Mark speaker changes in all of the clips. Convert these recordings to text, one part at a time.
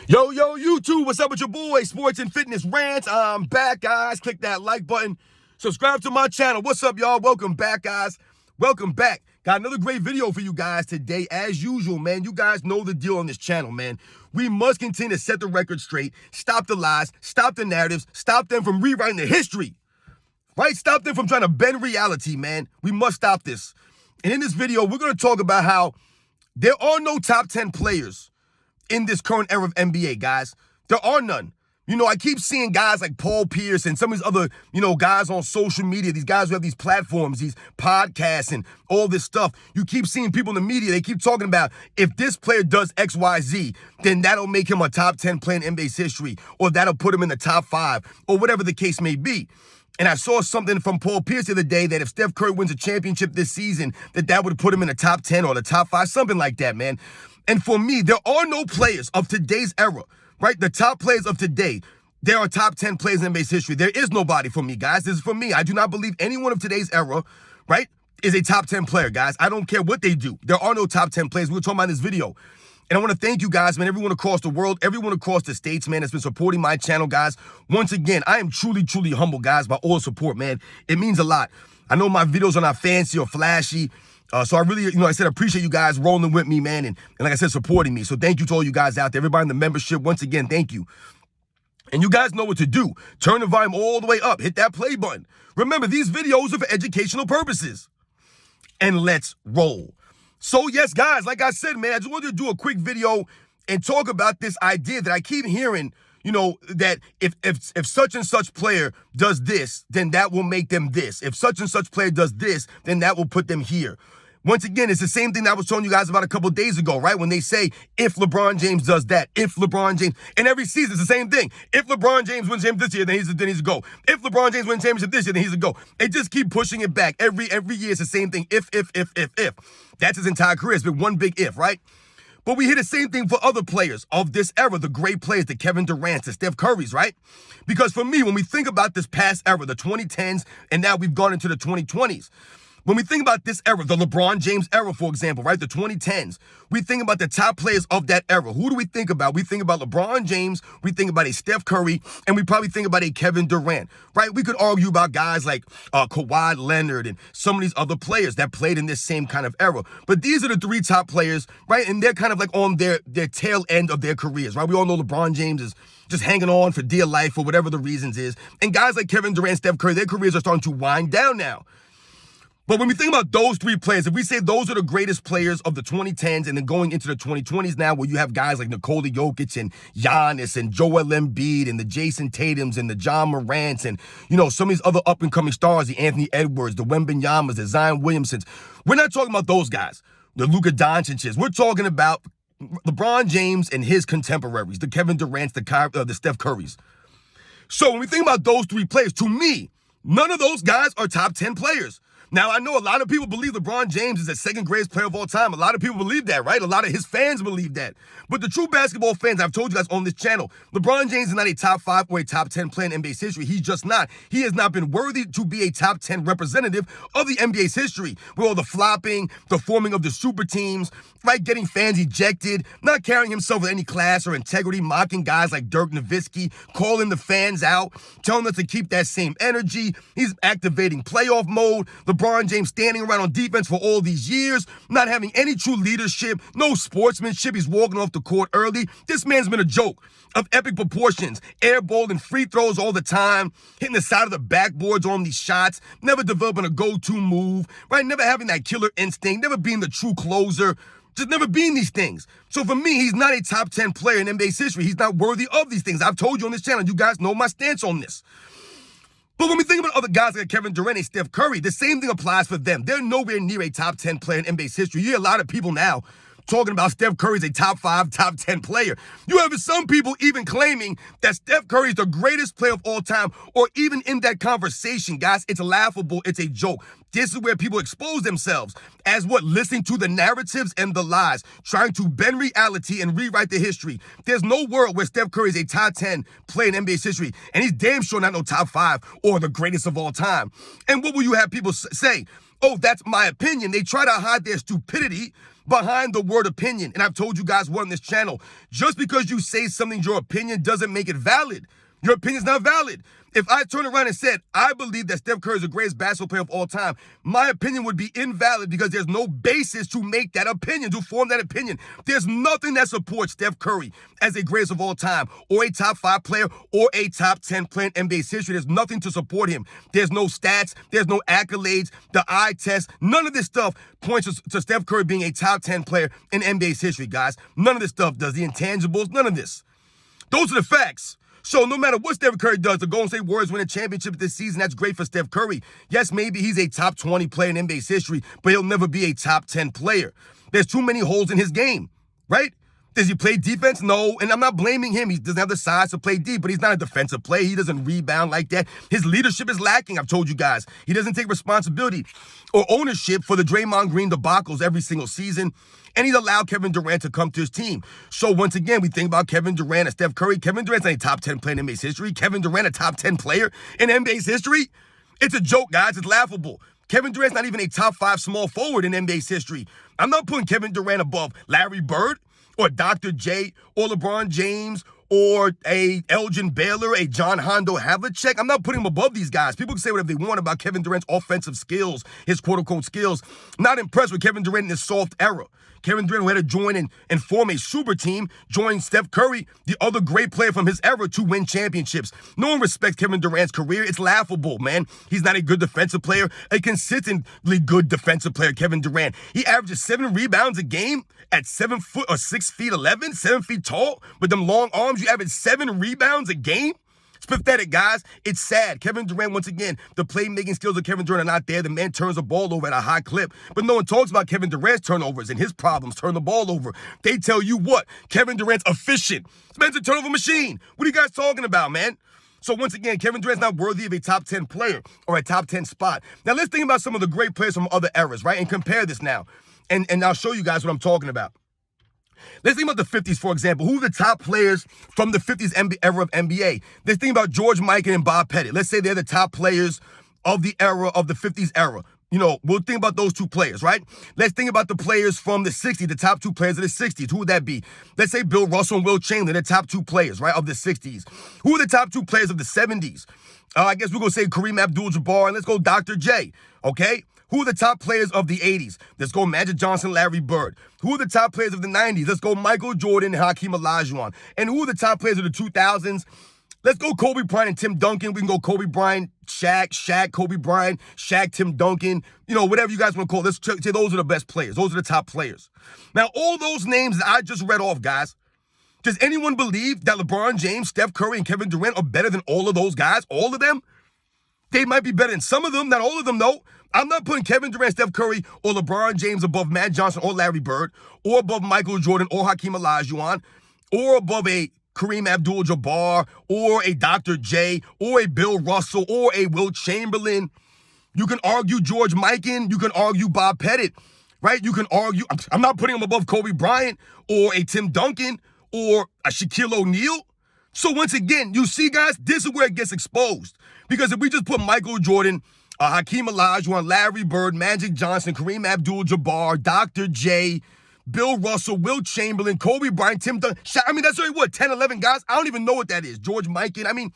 Speaker 1: Yo, YouTube, what's up with your boy, Sports and Fitness Rants? I'm back, guys. Click that like button. Subscribe to my channel. What's up, y'all? Welcome back, guys. Welcome back. Got another great video for you guys today. As usual, man, you guys know the deal on this channel, man. We must continue to set the record straight, stop the lies, stop the narratives, stop them from rewriting the history, right? Stop them from trying to bend reality, man. We must stop this. And in this video, we're going to talk about how there are no top 10 players in this current era of NBA, guys. There are none. You know, I keep seeing guys like Paul Pierce and some of these other, guys on social media, these guys who have these platforms, these podcasts and all this stuff. You keep seeing people in the media, they keep talking about if this player does X, Y, Z, then that'll make him a top 10 player in NBA's history, or that'll put him in the top 5, or whatever the case may be. And I saw something from Paul Pierce the other day that if Steph Curry wins a championship this season, that would put him in the top 10 or the top 5, something like that, man. And for me, there are no players of today's era, right? The top players of today, there are top 10 players in NBA's history. There is nobody for me, guys. This is for me. I do not believe anyone of today's era, right, is a top 10 player, guys. I don't care what they do. There are no top 10 players. We're talking about in this video. And I want to thank you guys, man, everyone across the world, everyone across the states, man, that's been supporting my channel, guys. Once again, I am truly, truly humbled, guys, by all the support, man. It means a lot. I know my videos are not fancy or flashy, so I really, I appreciate you guys rolling with me, man, and like I said, supporting me. So thank you to all you guys out there, everybody in the membership. Once again, thank you. And you guys know what to do. Turn the volume all the way up. Hit that play button. Remember, these videos are for educational purposes. And let's roll. So yes, guys, like I said, man, I just wanted to do a quick video and talk about this idea that I keep hearing, that if such and such player does this, then that will make them this. If such and such player does this, then that will put them here. Once again, it's the same thing that I was telling you guys about a couple of days ago, right? When they say, if LeBron James does that, if LeBron James, and every season it's the same thing. If LeBron James wins him this year, then he's a go. If LeBron James wins championship this year, then he's a go. They just keep pushing it back. Every year it's the same thing. If. That's his entire career. It's been one big if, right? But we hear the same thing for other players of this era, the great players, the Kevin Durant, the Steph Currys, right? Because for me, when we think about this past era, the 2010s, and now we've gone into the 2020s, when we think about this era, the LeBron James era, for example, right, the 2010s, we think about the top players of that era. Who do we think about? We think about LeBron James, we think about a Steph Curry, and we probably think about a Kevin Durant, right? We could argue about guys like Kawhi Leonard and some of these other players that played in this same kind of era. But these are the three top players, right? And they're kind of like on their tail end of their careers, right? We all know LeBron James is just hanging on for dear life for whatever the reasons is. And guys like Kevin Durant, Steph Curry, their careers are starting to wind down now. But when we think about those three players, if we say those are the greatest players of the 2010s and then going into the 2020s now, where you have guys like Nikola Jokic and Giannis and Joel Embiid and the Jason Tatums and the John Morants and, some of these other up-and-coming stars, the Anthony Edwards, the Wembanyamas, the Zion Williamsons. We're not talking about those guys, the Luka Doncic's. We're talking about LeBron James and his contemporaries, the Kevin Durant's, the Steph Currys. So when we think about those three players, to me, none of those guys are top 10 players. Now, I know a lot of people believe LeBron James is the second greatest player of all time. A lot of people believe that, right? A lot of his fans believe that. But the true basketball fans, I've told you guys on this channel, LeBron James is not a top 5 or a top 10 player in NBA's history. He's just not. He has not been worthy to be a top 10 representative of the NBA's history. With all the flopping, the forming of the super teams, right? Getting fans ejected, not carrying himself with any class or integrity, mocking guys like Dirk Nowitzki, calling the fans out, telling us to keep that same energy. He's activating playoff mode. LeBron James standing around on defense for all these years, not having any true leadership, no sportsmanship. He's walking off the court early. This man's been a joke of epic proportions, airballing free throws all the time, hitting the side of the backboards on these shots, never developing a go-to move, right? Never having that killer instinct, never being the true closer, just never being these things. So for me, he's not a top 10 player in NBA's history. He's not worthy of these things. I've told you on this channel. You guys know my stance on this. But when we think about other guys like Kevin Durant and Steph Curry, the same thing applies for them. They're nowhere near a top 10 player in NBA's history. You hear a lot of people now talking about Steph Curry as a top 5, top 10 player. You have some people even claiming that Steph Curry is the greatest player of all time, or even in that conversation, guys, it's laughable, it's a joke. This is where people expose themselves as what? Listening to the narratives and the lies, trying to bend reality and rewrite the history. There's no world where Steph Curry is a top 10 player in NBA's history, and he's damn sure not no top 5 or the greatest of all time. And what will you have people say? Oh, that's my opinion. They try to hide their stupidity behind the word opinion. And I've told you guys what on this channel. Just because you say something's your opinion doesn't make it valid. Your opinion's not valid. If I turn around and said, I believe that Steph Curry is the greatest basketball player of all time, my opinion would be invalid because there's no basis to make that opinion, to form that opinion. There's nothing that supports Steph Curry as a greatest of all time, or a top 5 player, or a top 10 player in NBA's history. There's nothing to support him. There's no stats. There's no accolades. The eye test. None of this stuff points to Steph Curry being a top 10 player in NBA's history, guys. None of this stuff does. The intangibles, none of this. Those are the facts. So no matter what Steph Curry does, the Golden State Warriors win a championship this season. That's great for Steph Curry. Yes, maybe he's a top 20 player in NBA's history, but he'll never be a top 10 player. There's too many holes in his game, right? Does he play defense? No, and I'm not blaming him. He doesn't have the size to play deep, but he's not a defensive player. He doesn't rebound like that. His leadership is lacking, I've told you guys. He doesn't take responsibility or ownership for the Draymond Green debacles every single season, and he's allowed Kevin Durant to come to his team. So once again, we think about Kevin Durant and Steph Curry. Kevin Durant's not a top 10 player in NBA's history. Kevin Durant, a top 10 player in NBA's history? It's a joke, guys. It's laughable. Kevin Durant's not even a top 5 small forward in NBA's history. I'm not putting Kevin Durant above Larry Bird, or Dr. J, or LeBron James, or a Elgin Baylor, a John Hondo Havlicek. I'm not putting him above these guys. People can say whatever they want about Kevin Durant's offensive skills, his quote-unquote skills. Not impressed with Kevin Durant in his soft era. Kevin Durant, who had to join and form a super team, joined Steph Curry, the other great player from his era, to win championships. No one respects Kevin Durant's career. It's laughable, man. He's not a good defensive player, a consistently good defensive player, Kevin Durant. He averages 7 rebounds a game at 7 foot or 6 feet 11, 7 feet tall. With them long arms, you average 7 rebounds a game? It's pathetic, guys. It's sad. Kevin Durant, once again, the playmaking skills of Kevin Durant are not there. The man turns the ball over at a high clip. But no one talks about Kevin Durant's turnovers and his problems turn the ball over. They tell you what? Kevin Durant's efficient. This man's a turnover machine. What are you guys talking about, man? So once again, Kevin Durant's not worthy of a top 10 player or a top 10 spot. Now let's think about some of the great players from other eras, right? And compare this now. And I'll show you guys what I'm talking about. Let's think about the 50s, for example. Who are the top players from the 50s era of NBA? Let's think about George Mikan and Bob Pettit. Let's say they're the top players of the era, of the 50s era. You know, we'll think about those 2 players, right? Let's think about the players from the 60s, the top 2 players of the 60s. Who would that be? Let's say Bill Russell and Will Chamberlain, the top 2 players, right, of the 60s. Who are the top 2 players of the 70s? I guess we're going to say Kareem Abdul-Jabbar, and let's go Dr. J, okay? Who are the top players of the 80s? Let's go Magic Johnson, Larry Bird. Who are the top players of the 90s? Let's go Michael Jordan and Hakeem Olajuwon. And who are the top players of the 2000s? Let's go Kobe Bryant and Tim Duncan. We can go Kobe Bryant, Shaq, Kobe Bryant, Shaq, Tim Duncan. You know, whatever you guys want to call it. Let's say those are the best players. Those are the top players. Now, all those names that I just read off, guys, does anyone believe that LeBron James, Steph Curry, and Kevin Durant are better than all of those guys? All of them? They might be better than some of them, not all of them, though. I'm not putting Kevin Durant, Steph Curry, or LeBron James above Matt Johnson or Larry Bird, or above Michael Jordan or Hakeem Olajuwon, or above a Kareem Abdul-Jabbar, or a Dr. J, or a Bill Russell, or a Will Chamberlain. You can argue George Mikan. You can argue Bob Pettit, right? You can argue. I'm not putting him above Kobe Bryant or a Tim Duncan or a Shaquille O'Neal. So once again, you see, guys, this is where it gets exposed. Because if we just put Michael Jordan, Hakeem Olajuwon, Larry Bird, Magic Johnson, Kareem Abdul-Jabbar, Dr. J, Bill Russell, Will Chamberlain, Kobe Bryant, Tim Duncan. I mean, that's already, 10, 11 guys? I don't even know what that is. George Mikan. I mean,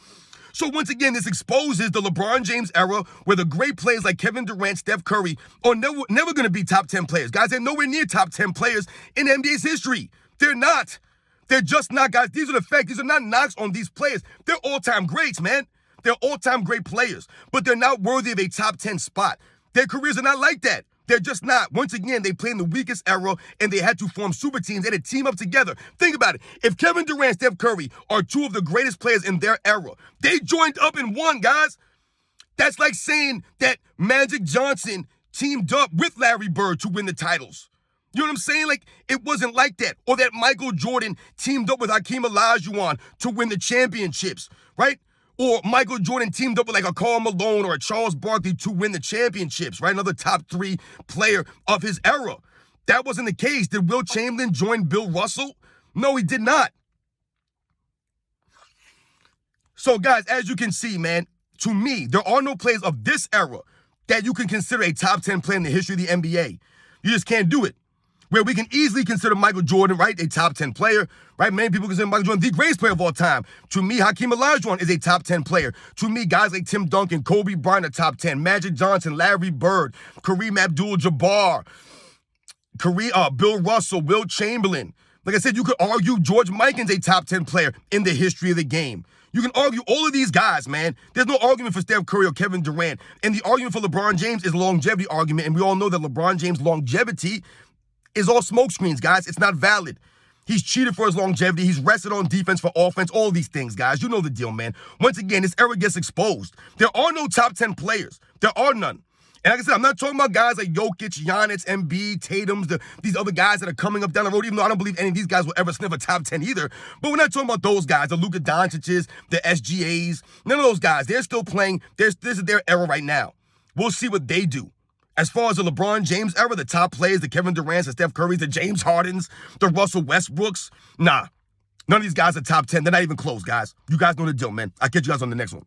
Speaker 1: so once again, this exposes the LeBron James era where the great players like Kevin Durant, Steph Curry are never going to be top 10 players. Guys, they're nowhere near top 10 players in NBA's history. They're not. They're just not, guys. These are the facts. These are not knocks on these players. They're all-time greats, man. They're all-time great players, but they're not worthy of a top 10 spot. Their careers are not like that. They're just not. Once again, they play in the weakest era, and they had to form super teams. They had to team up together. Think about it. If Kevin Durant and Steph Curry are 2 of the greatest players in their era, they joined up and won, guys. That's like saying that Magic Johnson teamed up with Larry Bird to win the titles. You know what I'm saying? Like, it wasn't like that. Or that Michael Jordan teamed up with Hakeem Olajuwon to win the championships, right? Or Michael Jordan teamed up with like a Karl Malone or a Charles Barkley to win the championships, right? Another top 3 player of his era. That wasn't the case. Did Will Chamberlain join Bill Russell? No, he did not. So, guys, as you can see, man, to me, there are no players of this era that you can consider a top 10 player in the history of the NBA. You just can't do it. where we can easily consider Michael Jordan, right, a top 10 player, right? Many people consider Michael Jordan the greatest player of all time. To me, Hakeem Olajuwon is a top 10 player. To me, guys like Tim Duncan, Kobe Bryant are top 10, Magic Johnson, Larry Bird, Kareem Abdul-Jabbar, Bill Russell, Will Chamberlain. Like I said, you could argue George Mikan's a top 10 player in the history of the game. You can argue all of these guys, man. There's no argument for Steph Curry or Kevin Durant. And the argument for LeBron James is longevity argument. And we all know that LeBron James' longevity is all smokescreens, guys. It's not valid. He's cheated for his longevity. He's rested on defense for offense. All these things, guys. You know the deal, man. Once again, this era gets exposed. There are no top 10 players. There are none. And like I said, I'm not talking about guys like Jokic, Giannis, Embiid, Tatum, these other guys that are coming up down the road, even though I don't believe any of these guys will ever sniff a top 10 either. But we're not talking about those guys, the Luka Doncic's, the SGAs. None of those guys. They're still playing. This is their era right now. We'll see what they do. As far as the LeBron James era, the top players, the Kevin Durant's, the Steph Curry's, the James Hardens, the Russell Westbrooks, nah. None of these guys are top 10. They're not even close, guys. You guys know the deal, man. I'll catch you guys on the next one.